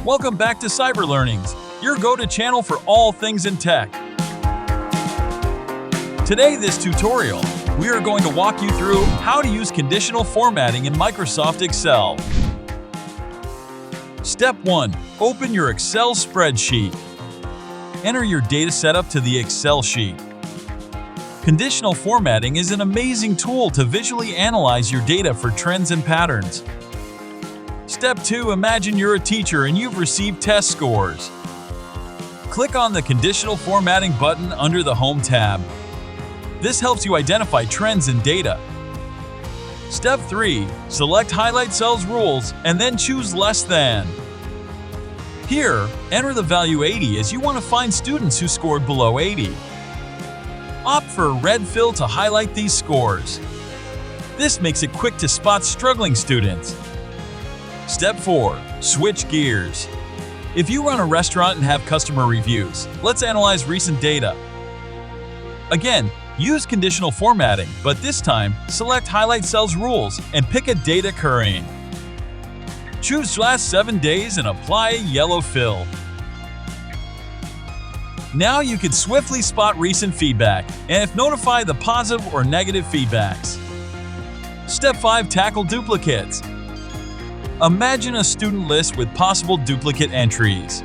Welcome back to Cyber Learnings, your go-to channel for all things in tech. Today, this tutorial, we are going to walk you through how to use conditional formatting in Microsoft Excel. Step 1. Open your Excel spreadsheet. Enter your data setup to the Excel sheet. Conditional formatting is an amazing tool to visually analyze your data for trends and patterns. Step 2. Imagine you're a teacher and you've received test scores. Click on the Conditional Formatting button under the Home tab. This helps you identify trends in data. Step 3. Select Highlight Cells Rules and then choose Less Than. Here, enter the value 80 as you want to find students who scored below 80. Opt for a red fill to highlight these scores. This makes it quick to spot struggling students. Step 4. Switch gears. If you run a restaurant and have customer reviews, let's analyze recent data. Again, use conditional formatting, but this time, select Highlight Cells Rules and pick a date occurring. Choose last 7 days and apply a yellow fill. Now you can swiftly spot recent feedback and notify the positive or negative feedbacks. Step 5. Tackle duplicates. Imagine a student list with possible duplicate entries.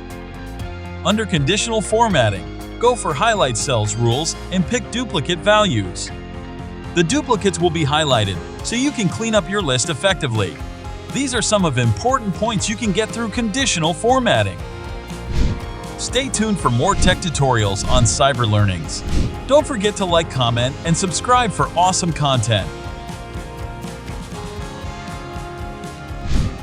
Under Conditional Formatting, go for Highlight Cells Rules and pick duplicate values. The duplicates will be highlighted, so you can clean up your list effectively. These are some of the important points you can get through conditional formatting. Stay tuned for more tech tutorials on Cyber Learnings. Don't forget to like, comment, and subscribe for awesome content.